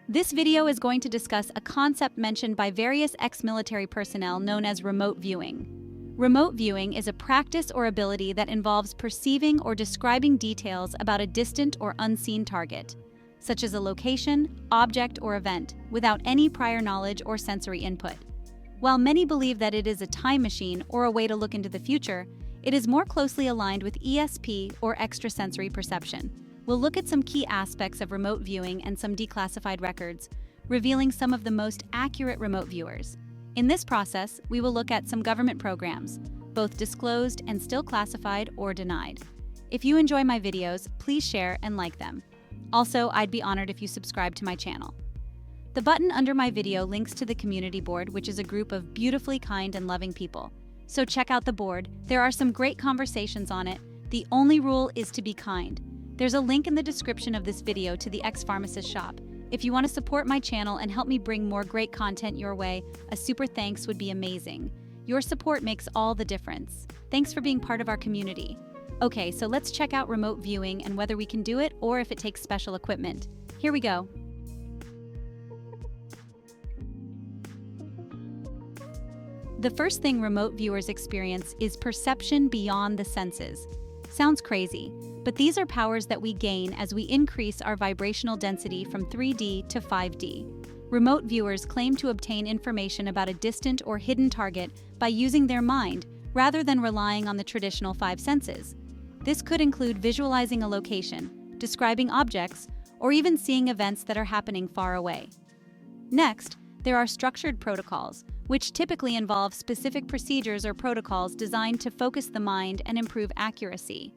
This video is going to discuss a concept mentioned by various ex-military personnel known as remote viewing. Remote viewing is a practice or ability that involves perceiving or describing details about a distant or unseen target, such as a location, object, or event, without any prior knowledge or sensory input. While many believe that it is a time machine or a way to look into the future, it is more closely aligned with ESP or extrasensory perception. We'll look at some key aspects of remote viewing and some declassified records, revealing some of the most accurate remote viewers. In this process, we will look at some government programs, both disclosed and still classified or denied. If you enjoy my videos, please share and like them. Also, I'd be honored if you subscribe to my channel. The button under my video links to the community board, which is a group of beautifully kind and loving people. So check out the board. There are some great conversations on it. The only rule is to be kind. There's a link in the description of this video to the ex-pharmacist shop. If you want to support my channel and help me bring more great content your way, a super thanks would be amazing. Your support makes all the difference. Thanks for being part of our community. Okay, so let's check out remote viewing and whether we can do it or if it takes special equipment. Here we go. The first thing remote viewers experience is perception beyond the senses. Sounds crazy, but these are powers that we gain as we increase our vibrational density from 3D to 5D. Remote viewers claim to obtain information about a distant or hidden target by using their mind rather than relying on the traditional 5 senses. This could include visualizing a location, describing objects, or even seeing events that are happening far away. Next, there are structured protocols, which typically involve specific procedures or protocols designed to focus the mind and improve accuracy.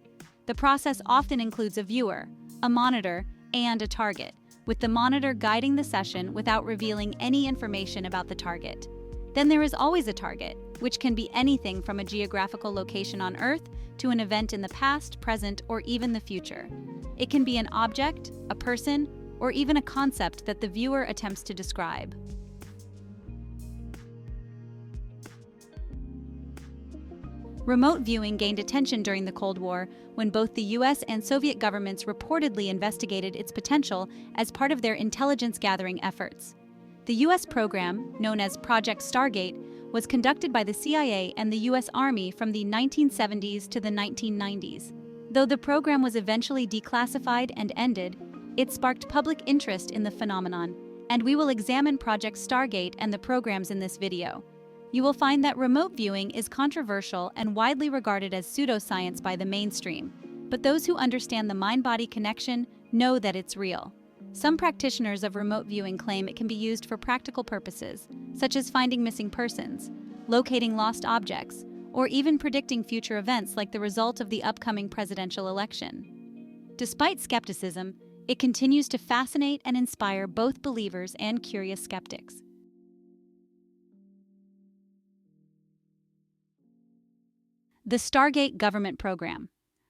The process often includes a viewer, a monitor, and a target, with the monitor guiding the session without revealing any information about the target. Then there is always a target, which can be anything from a geographical location on Earth to an event in the past, present, or even the future. It can be an object, a person, or even a concept that the viewer attempts to describe. Remote viewing gained attention during the Cold War when both the US and Soviet governments reportedly investigated its potential as part of their intelligence gathering efforts. The US program, known as Project Stargate, was conducted by the CIA and the US Army from the 1970s to the 1990s. Though the program was eventually declassified and ended, it sparked public interest in the phenomenon, and we will examine Project Stargate and the programs in this video. You will find that remote viewing is controversial and widely regarded as pseudoscience by the mainstream, but those who understand the mind-body connection know that it's real. Some practitioners of remote viewing claim it can be used for practical purposes, such as finding missing persons, locating lost objects, or even predicting future events like the result of the upcoming presidential election. Despite skepticism, it continues to fascinate and inspire both believers and curious skeptics. The Stargate government program.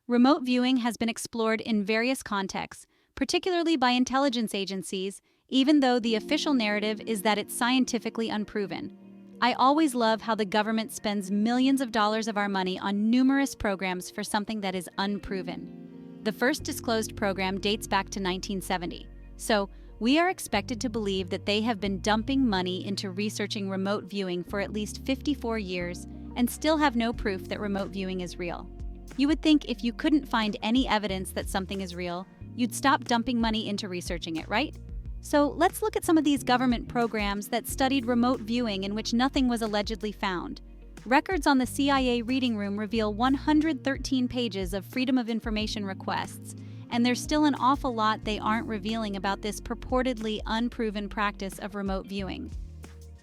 Remote viewing has been explored in various contexts, particularly by intelligence agencies, even though the official narrative is that it's scientifically unproven. I always love how the government spends millions of dollars of our money on numerous programs for something that is unproven. The first disclosed program dates back to 1970, so we are expected to believe that they have been dumping money into researching remote viewing for at least 54 years and still have no proof that remote viewing is real. You would think if you couldn't find any evidence that something is real, you'd stop dumping money into researching it, right? So let's look at some of these government programs that studied remote viewing in which nothing was allegedly found. Records on the CIA reading room reveal 113 pages of Freedom of Information requests, and there's still an awful lot they aren't revealing about this purportedly unproven practice of remote viewing.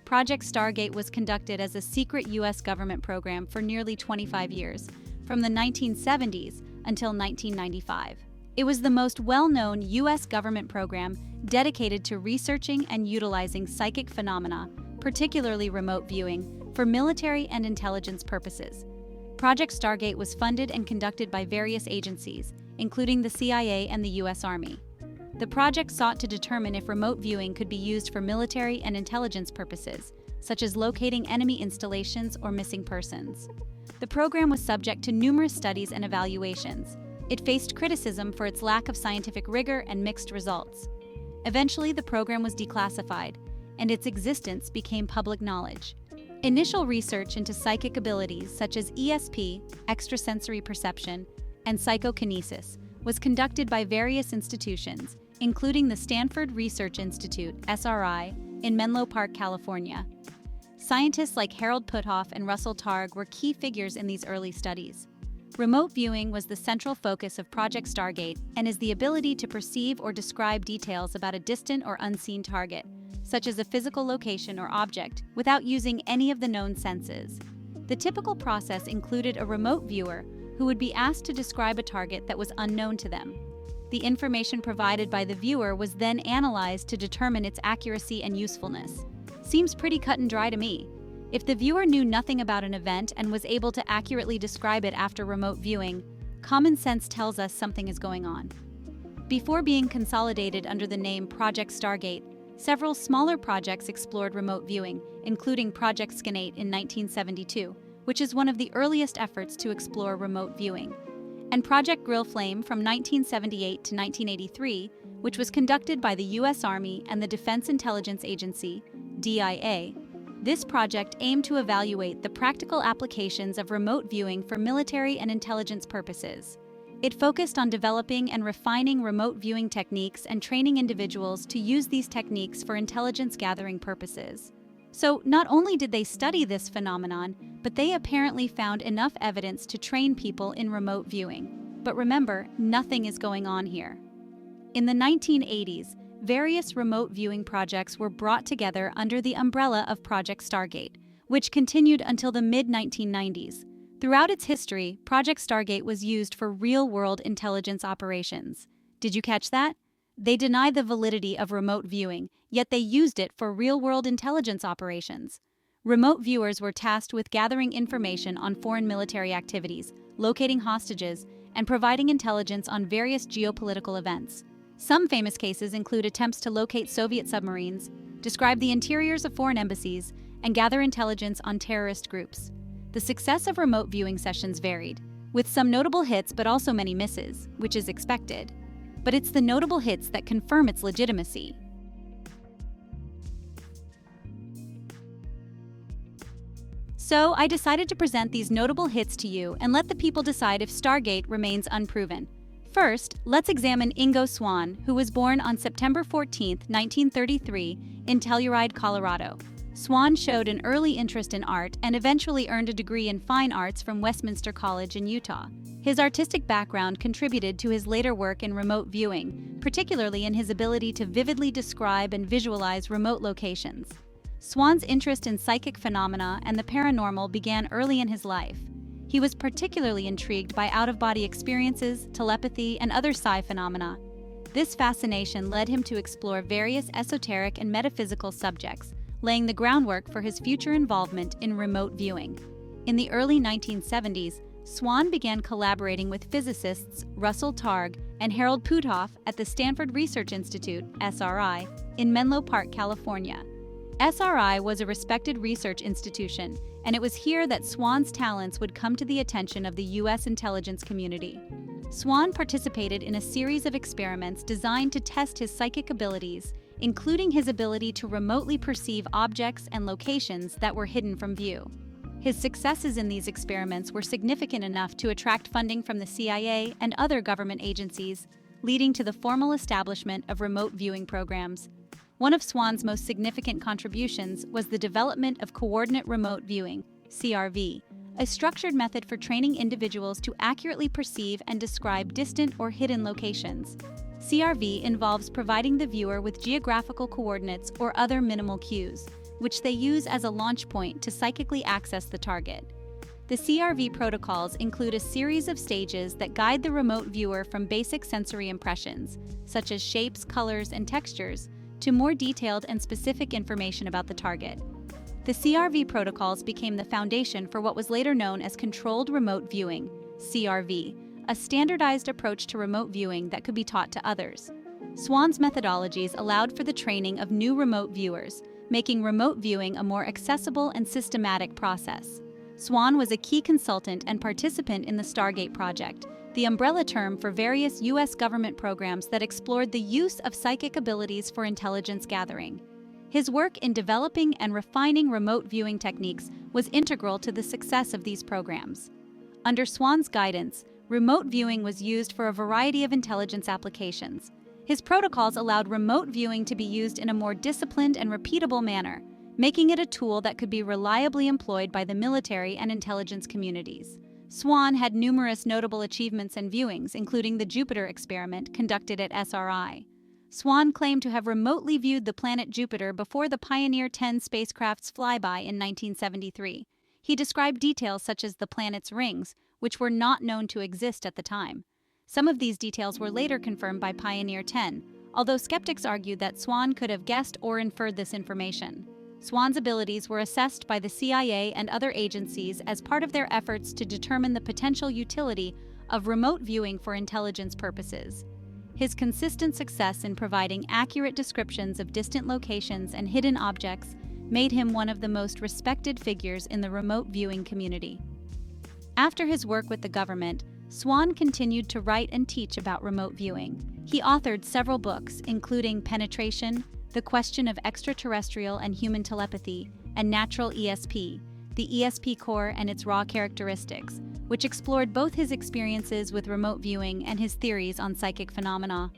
Project Stargate was conducted as a secret US government program for nearly 25 years, from the 1970s until 1995. It was the most well-known US government program dedicated to researching and utilizing psychic phenomena, particularly remote viewing, for military and intelligence purposes. Project Stargate was funded and conducted by various agencies, including the CIA and the US Army. The project sought to determine if remote viewing could be used for military and intelligence purposes, such as locating enemy installations or missing persons. The program was subject to numerous studies and evaluations. It faced criticism for its lack of scientific rigor and mixed results. Eventually, the program was declassified, and its existence became public knowledge. Initial research into psychic abilities such as ESP, extrasensory perception, and psychokinesis was conducted by various institutions, including the Stanford Research Institute, SRI, in Menlo Park, California. Scientists like Harold Puthoff and Russell Targ were key figures in these early studies. Remote viewing was the central focus of Project Stargate and is the ability to perceive or describe details about a distant or unseen target, such as a physical location or object, without using any of the known senses. The typical process included a remote viewer who would be asked to describe a target that was unknown to them. The information provided by the viewer was then analyzed to determine its accuracy and usefulness. Seems pretty cut and dry to me. If the viewer knew nothing about an event and was able to accurately describe it after remote viewing, common sense tells us something is going on. Before being consolidated under the name Project Stargate, several smaller projects explored remote viewing, including Project Stargate in 1972, which is one of the earliest efforts to explore remote viewing, and Project Grill Flame from 1978 to 1983, which was conducted by the U.S. Army and the Defense Intelligence Agency, DIA. This project aimed to evaluate the practical applications of remote viewing for military and intelligence purposes. It focused on developing and refining remote viewing techniques and training individuals to use these techniques for intelligence gathering purposes. So, not only did they study this phenomenon, but they apparently found enough evidence to train people in remote viewing. But remember, nothing is going on here. In the 1980s, various remote viewing projects were brought together under the umbrella of Project Stargate, which continued until the mid-1990s. Throughout its history, Project Stargate was used for real-world intelligence operations. Did you catch that? They deny the validity of remote viewing, yet they used it for real-world intelligence operations. Remote viewers were tasked with gathering information on foreign military activities, locating hostages, and providing intelligence on various geopolitical events. Some famous cases include attempts to locate Soviet submarines, describe the interiors of foreign embassies, and gather intelligence on terrorist groups. The success of remote viewing sessions varied, with some notable hits but also many misses, which is expected. But it's the notable hits that confirm its legitimacy. So I decided to present these notable hits to you and let the people decide if Stargate remains unproven. First, let's examine Ingo Swan, who was born on September 14, 1933, in Telluride, Colorado. Swan showed an early interest in art and eventually earned a degree in fine arts from Westminster College in Utah. His artistic background contributed to his later work in remote viewing, particularly in his ability to vividly describe and visualize remote locations. Swan's interest in psychic phenomena and the paranormal began early in his life. He was particularly intrigued by out-of-body experiences, telepathy, and other psi phenomena. This fascination led him to explore various esoteric and metaphysical subjects, laying the groundwork for his future involvement in remote viewing. In the early 1970s, Swan began collaborating with physicists Russell Targ and Harold Puthoff at the Stanford Research Institute, SRI, in Menlo Park, California. SRI was a respected research institution, and it was here that Swan's talents would come to the attention of the U.S. intelligence community. Swan participated in a series of experiments designed to test his psychic abilities, including his ability to remotely perceive objects and locations that were hidden from view. His successes in these experiments were significant enough to attract funding from the CIA and other government agencies, leading to the formal establishment of remote viewing programs. One of Swan's most significant contributions was the development of coordinate remote viewing, CRV, a structured method for training individuals to accurately perceive and describe distant or hidden locations. CRV involves providing the viewer with geographical coordinates or other minimal cues, which they use as a launch point to psychically access the target. The CRV protocols include a series of stages that guide the remote viewer from basic sensory impressions, such as shapes, colors, and textures, to more detailed and specific information about the target. The CRV protocols became the foundation for what was later known as Controlled Remote Viewing, CRV, a standardized approach to remote viewing that could be taught to others. Swan's methodologies allowed for the training of new remote viewers, making remote viewing a more accessible and systematic process. Swan was a key consultant and participant in the Stargate project, the umbrella term for various U.S. government programs that explored the use of psychic abilities for intelligence gathering. His work in developing and refining remote viewing techniques was integral to the success of these programs. Under Swan's guidance, remote viewing was used for a variety of intelligence applications. His protocols allowed remote viewing to be used in a more disciplined and repeatable manner, making it a tool that could be reliably employed by the military and intelligence communities. Swan had numerous notable achievements and viewings, including the Jupiter experiment conducted at SRI. Swan claimed to have remotely viewed the planet Jupiter before the Pioneer 10 spacecraft's flyby in 1973. He described details such as the planet's rings, which were not known to exist at the time. Some of these details were later confirmed by Pioneer 10, although skeptics argued that Swan could have guessed or inferred this information. Swan's abilities were assessed by the CIA and other agencies as part of their efforts to determine the potential utility of remote viewing for intelligence purposes. His consistent success in providing accurate descriptions of distant locations and hidden objects made him one of the most respected figures in the remote viewing community. After his work with the government, Swan continued to write and teach about remote viewing. He authored several books, including Penetration, The Question of Extraterrestrial and Human Telepathy, and Natural ESP, the ESP core and its raw characteristics, which explored both his experiences with remote viewing and his theories on psychic phenomena.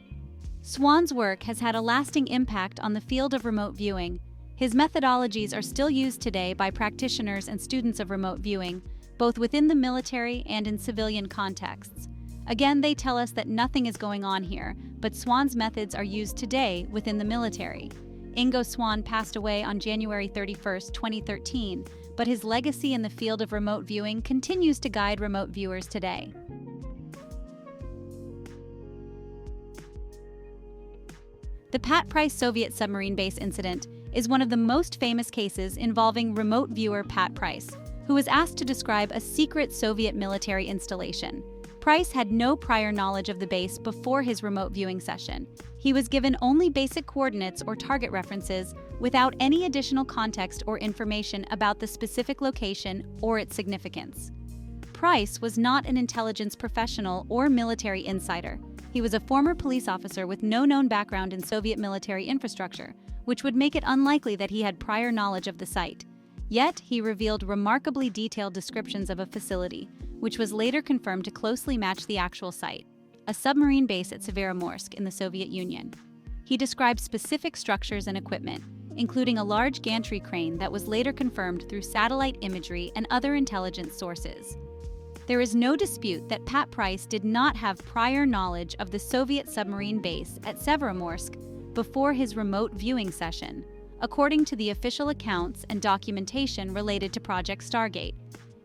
Swan's work has had a lasting impact on the field of remote viewing. His methodologies are still used today by practitioners and students of remote viewing, both within the military and in civilian contexts. Again, they tell us that nothing is going on here, but Swan's methods are used today within the military. Ingo Swan passed away on January 31, 2013, but his legacy in the field of remote viewing continues to guide remote viewers today. The Pat Price Soviet submarine base incident is one of the most famous cases involving remote viewer Pat Price, who was asked to describe a secret Soviet military installation. Price had no prior knowledge of the base before his remote viewing session. He was given only basic coordinates or target references without any additional context or information about the specific location or its significance. Price was not an intelligence professional or military insider. He was a former police officer with no known background in Soviet military infrastructure, which would make it unlikely that he had prior knowledge of the site. Yet, he revealed remarkably detailed descriptions of a facility, which was later confirmed to closely match the actual site, a submarine base at Severomorsk in the Soviet Union. He described specific structures and equipment, including a large gantry crane that was later confirmed through satellite imagery and other intelligence sources. There is no dispute that Pat Price did not have prior knowledge of the Soviet submarine base at Severomorsk before his remote viewing session, according to the official accounts and documentation related to Project Stargate.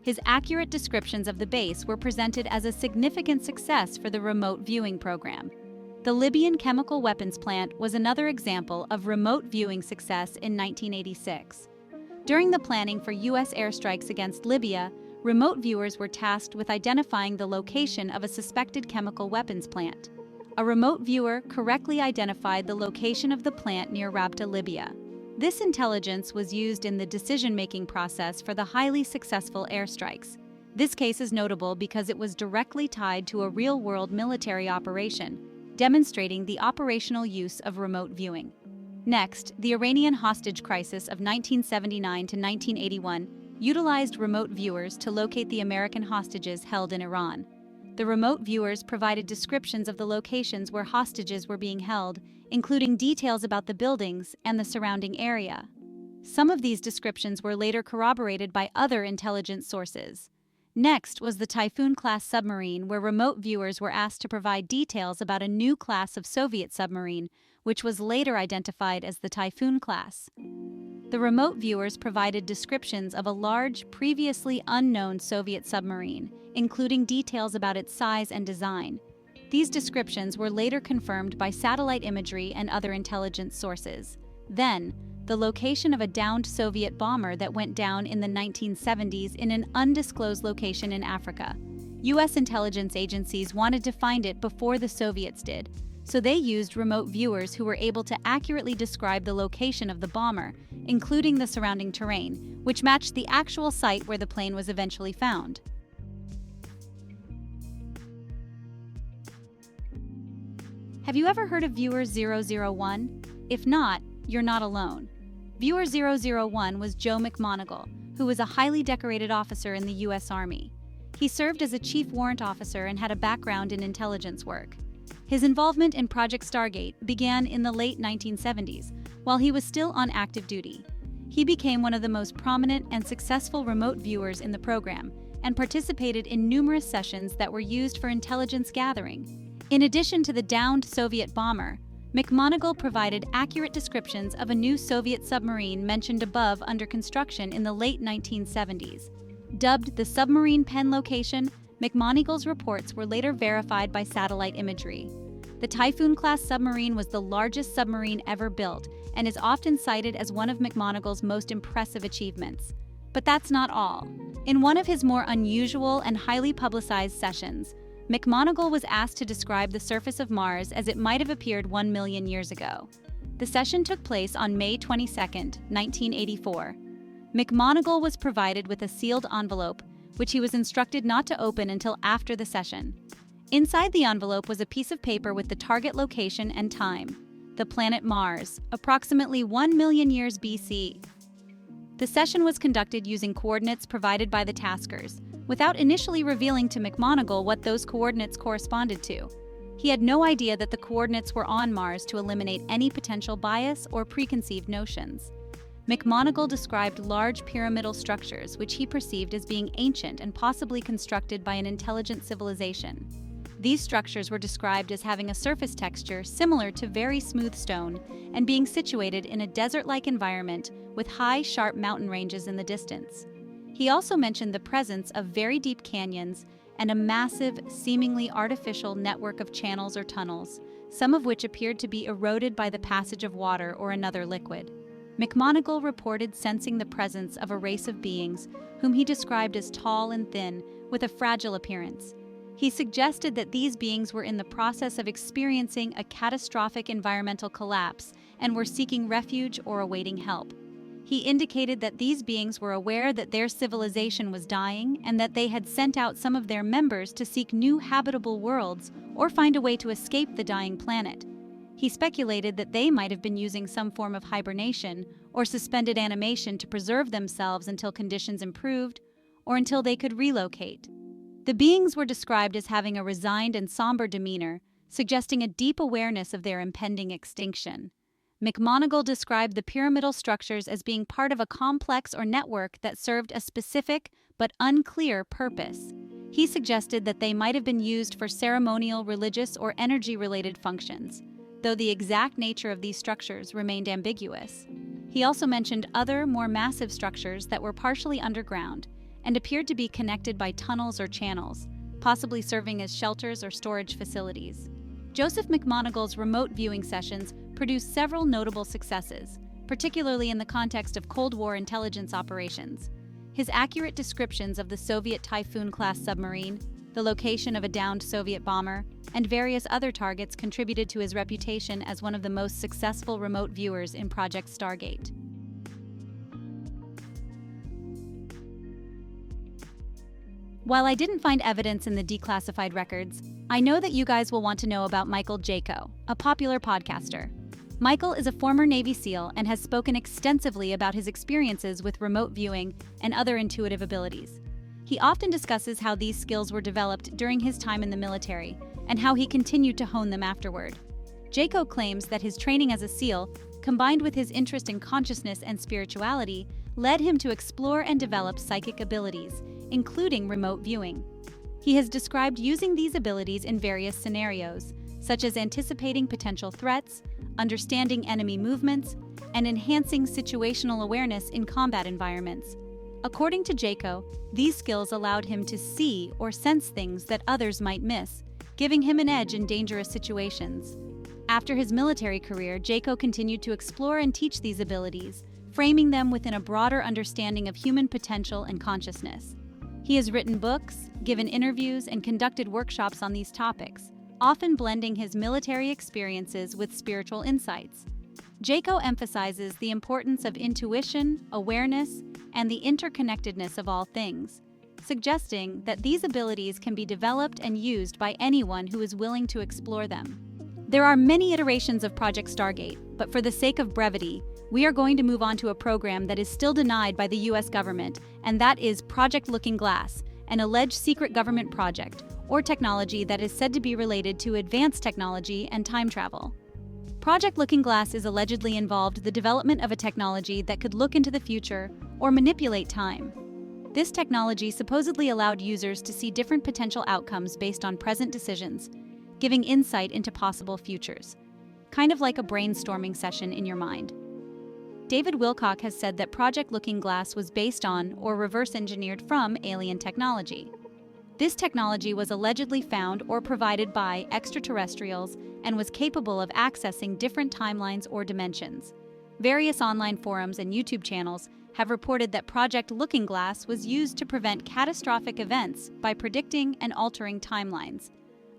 His accurate descriptions of the base were presented as a significant success for the remote viewing program. The Libyan chemical weapons plant was another example of remote viewing success in 1986. During the planning for U.S. airstrikes against Libya, remote viewers were tasked with identifying the location of a suspected chemical weapons plant. A remote viewer correctly identified the location of the plant near Rabta, Libya. This intelligence was used in the decision-making process for the highly successful airstrikes. This case is notable because it was directly tied to a real-world military operation, demonstrating the operational use of remote viewing. Next, the Iranian hostage crisis of 1979 to 1981 utilized remote viewers to locate the American hostages held in Iran. The remote viewers provided descriptions of the locations where hostages were being held, including details about the buildings and the surrounding area. Some of these descriptions were later corroborated by other intelligence sources. Next was the Typhoon-class submarine, where remote viewers were asked to provide details about a new class of Soviet submarine, which was later identified as the Typhoon class. The remote viewers provided descriptions of a large, previously unknown Soviet submarine, including details about its size and design. These descriptions were later confirmed by satellite imagery and other intelligence sources. Then, the location of a downed Soviet bomber that went down in the 1970s in an undisclosed location in Africa. U.S. intelligence agencies wanted to find it before the Soviets did, so they used remote viewers who were able to accurately describe the location of the bomber, including the surrounding terrain, which matched the actual site where the plane was eventually found. Have you ever heard of Viewer 001? If not, you're not alone. Viewer 001 was Joe McMoneagle, who was a highly decorated officer in the U.S. Army. He served as a chief warrant officer and had a background in intelligence work. His involvement in Project Stargate began in the late 1970s, while he was still on active duty. He became one of the most prominent and successful remote viewers in the program and participated in numerous sessions that were used for intelligence gathering. In addition to the downed Soviet bomber, McMoneagle provided accurate descriptions of a new Soviet submarine mentioned above under construction in the late 1970s. Dubbed the submarine pen location, McMoneagle's reports were later verified by satellite imagery. The Typhoon-class submarine was the largest submarine ever built and is often cited as one of McMoneagle's most impressive achievements. But that's not all. In one of his more unusual and highly publicized sessions, McMoneagle was asked to describe the surface of Mars as it might have appeared 1 million years ago. The session took place on May 22, 1984. McMoneagle was provided with a sealed envelope, which he was instructed not to open until after the session. Inside the envelope was a piece of paper with the target location and time: the planet Mars, approximately 1 million years BC. The session was conducted using coordinates provided by the taskers, without initially revealing to McMoneagle what those coordinates corresponded to. He had no idea that the coordinates were on Mars to eliminate any potential bias or preconceived notions. McMoneagle described large pyramidal structures which he perceived as being ancient and possibly constructed by an intelligent civilization. These structures were described as having a surface texture similar to very smooth stone and being situated in a desert-like environment with high, sharp mountain ranges in the distance. He also mentioned the presence of very deep canyons and a massive, seemingly artificial network of channels or tunnels, some of which appeared to be eroded by the passage of water or another liquid. McMoneagle reported sensing the presence of a race of beings whom he described as tall and thin, with a fragile appearance. He suggested that these beings were in the process of experiencing a catastrophic environmental collapse and were seeking refuge or awaiting help. He indicated that these beings were aware that their civilization was dying and that they had sent out some of their members to seek new habitable worlds or find a way to escape the dying planet. He speculated that they might have been using some form of hibernation or suspended animation to preserve themselves until conditions improved or until they could relocate. The beings were described as having a resigned and somber demeanor, suggesting a deep awareness of their impending extinction. McMoneagle described the pyramidal structures as being part of a complex or network that served a specific but unclear purpose. He suggested that they might have been used for ceremonial, religious, or energy-related functions, though the exact nature of these structures remained ambiguous. He also mentioned other, more massive structures that were partially underground and appeared to be connected by tunnels or channels, possibly serving as shelters or storage facilities. Joseph McMoneagle's remote viewing sessions produced several notable successes, particularly in the context of Cold War intelligence operations. His accurate descriptions of the Soviet Typhoon-class submarine, the location of a downed Soviet bomber, and various other targets contributed to his reputation as one of the most successful remote viewers in Project Stargate. While I didn't find evidence in the declassified records, I know that you guys will want to know about Michael Jaco, a popular podcaster. Michael is a former Navy SEAL and has spoken extensively about his experiences with remote viewing and other intuitive abilities. He often discusses how these skills were developed during his time in the military and how he continued to hone them afterward. Jaco claims that his training as a SEAL, combined with his interest in consciousness and spirituality, led him to explore and develop psychic abilities, including remote viewing. He has described using these abilities in various scenarios, such as anticipating potential threats, understanding enemy movements, and enhancing situational awareness in combat environments. According to Jaco, these skills allowed him to see or sense things that others might miss, giving him an edge in dangerous situations. After his military career, Jaco continued to explore and teach these abilities, framing them within a broader understanding of human potential and consciousness. He has written books, given interviews, and conducted workshops on these topics, often blending his military experiences with spiritual insights. Jaco emphasizes the importance of intuition, awareness, and the interconnectedness of all things, suggesting that these abilities can be developed and used by anyone who is willing to explore them. There are many iterations of Project Stargate, but for the sake of brevity, we are going to move on to a program that is still denied by the US government, and that is Project Looking Glass, an alleged secret government project or technology that is said to be related to advanced technology and time travel. Project Looking Glass is allegedly involved the development of a technology that could look into the future or manipulate time. This technology supposedly allowed users to see different potential outcomes based on present decisions, giving insight into possible futures, kind of like a brainstorming session in your mind. David Wilcock has said that Project Looking Glass was based on or reverse engineered from alien technology. This technology was allegedly found or provided by extraterrestrials and was capable of accessing different timelines or dimensions. Various online forums and YouTube channels have reported that Project Looking Glass was used to prevent catastrophic events by predicting and altering timelines.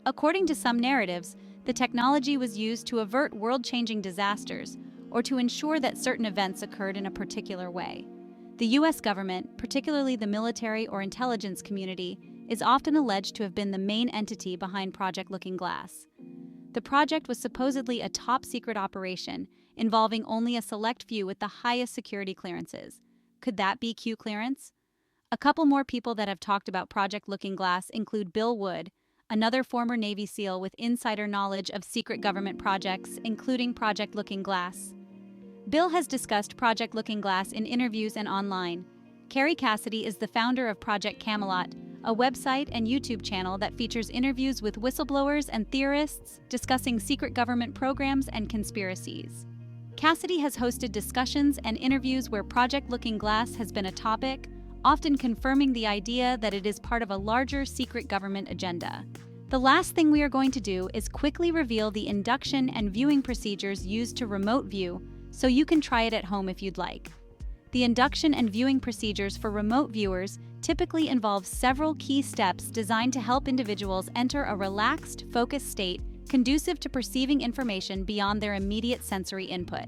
According to some narratives, the technology was used to avert world-changing disasters or to ensure that certain events occurred in a particular way. The US government, particularly the military or intelligence community, is often alleged to have been the main entity behind Project Looking Glass. The project was supposedly a top-secret operation involving only a select few with the highest security clearances. Could that be Q clearance? A couple more people that have talked about Project Looking Glass include Bill Wood, another former Navy SEAL with insider knowledge of secret government projects, including Project Looking Glass. Bill has discussed Project Looking Glass in interviews and online. Carrie Cassidy is the founder of Project Camelot, a website and YouTube channel that features interviews with whistleblowers and theorists discussing secret government programs and conspiracies. Cassidy has hosted discussions and interviews where Project Looking Glass has been a topic, often confirming the idea that it is part of a larger secret government agenda. The last thing we are going to do is quickly reveal the induction and viewing procedures used to remote view, so you can try it at home if you'd like. The induction and viewing procedures for remote viewers typically involve several key steps designed to help individuals enter a relaxed, focused state conducive to perceiving information beyond their immediate sensory input.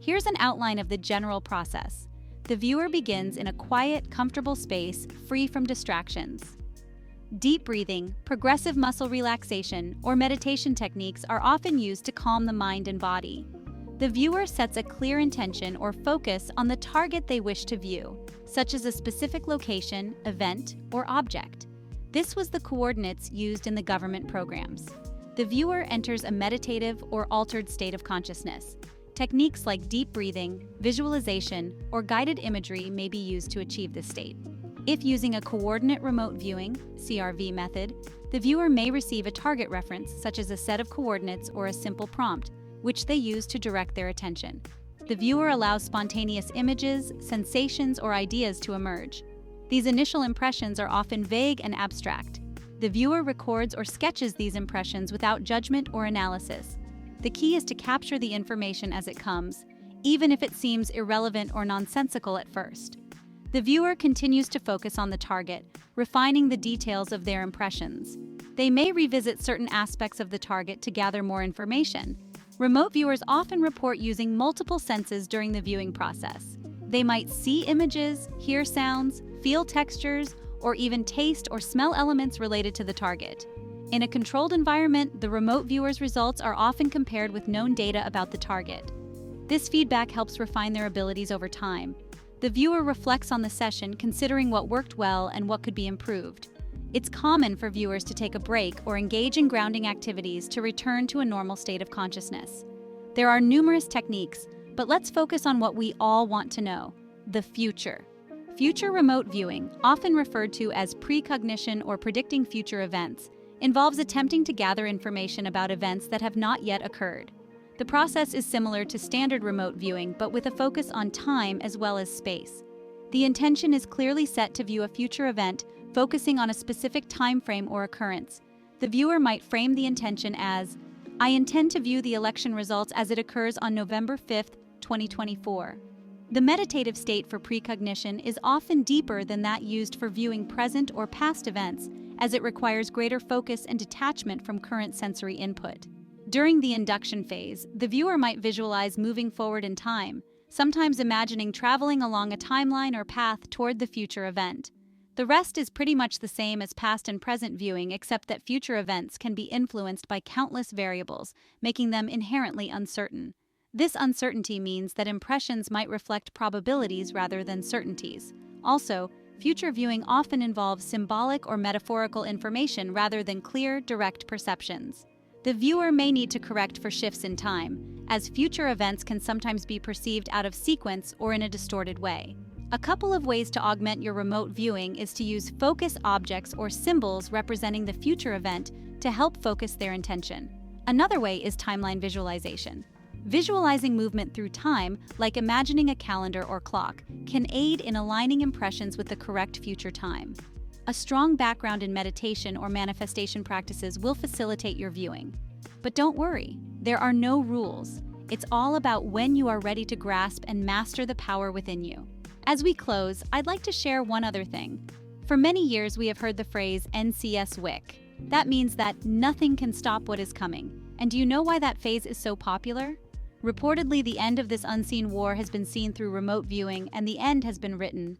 Here's an outline of the general process. The viewer begins in a quiet, comfortable space, free from distractions. Deep breathing, progressive muscle relaxation, or meditation techniques are often used to calm the mind and body. The viewer sets a clear intention or focus on the target they wish to view, such as a specific location, event, or object. This was the coordinates used in the government programs. The viewer enters a meditative or altered state of consciousness. Techniques like deep breathing, visualization, or guided imagery may be used to achieve this state. If using a coordinate remote viewing (CRV) method, the viewer may receive a target reference such as a set of coordinates or a simple prompt, which they use to direct their attention. The viewer allows spontaneous images, sensations, or ideas to emerge. These initial impressions are often vague and abstract. The viewer records or sketches these impressions without judgment or analysis. The key is to capture the information as it comes, even if it seems irrelevant or nonsensical at first. The viewer continues to focus on the target, refining the details of their impressions. They may revisit certain aspects of the target to gather more information. Remote viewers often report using multiple senses during the viewing process. They might see images, hear sounds, feel textures, or even taste or smell elements related to the target. In a controlled environment, the remote viewer's results are often compared with known data about the target. This feedback helps refine their abilities over time. The viewer reflects on the session, considering what worked well and what could be improved. It's common for viewers to take a break or engage in grounding activities to return to a normal state of consciousness. There are numerous techniques, but let's focus on what we all want to know: the future. Future remote viewing, often referred to as precognition or predicting future events, involves attempting to gather information about events that have not yet occurred. The process is similar to standard remote viewing, but with a focus on time as well as space. The intention is clearly set to view a future event, focusing on a specific time frame or occurrence. The viewer might frame the intention as, "I intend to view the election results as it occurs on November 5th, 2024. The meditative state for precognition is often deeper than that used for viewing present or past events, as it requires greater focus and detachment from current sensory input. During the induction phase, the viewer might visualize moving forward in time, sometimes imagining traveling along a timeline or path toward the future event. The rest is pretty much the same as past and present viewing, except that future events can be influenced by countless variables, making them inherently uncertain. This uncertainty means that impressions might reflect probabilities rather than certainties. Also, future viewing often involves symbolic or metaphorical information rather than clear, direct perceptions. The viewer may need to correct for shifts in time, as future events can sometimes be perceived out of sequence or in a distorted way. A couple of ways to augment your remote viewing is to use focus objects or symbols representing the future event to help focus their intention. Another way is timeline visualization. Visualizing movement through time, like imagining a calendar or clock, can aid in aligning impressions with the correct future time. A strong background in meditation or manifestation practices will facilitate your viewing. But don't worry, there are no rules. It's all about when you are ready to grasp and master the power within you. As we close, I'd like to share one other thing. For many years, we have heard the phrase NCSWIC. That means that nothing can stop what is coming. And do you know why that phase is so popular? Reportedly, the end of this unseen war has been seen through remote viewing, and the end has been written,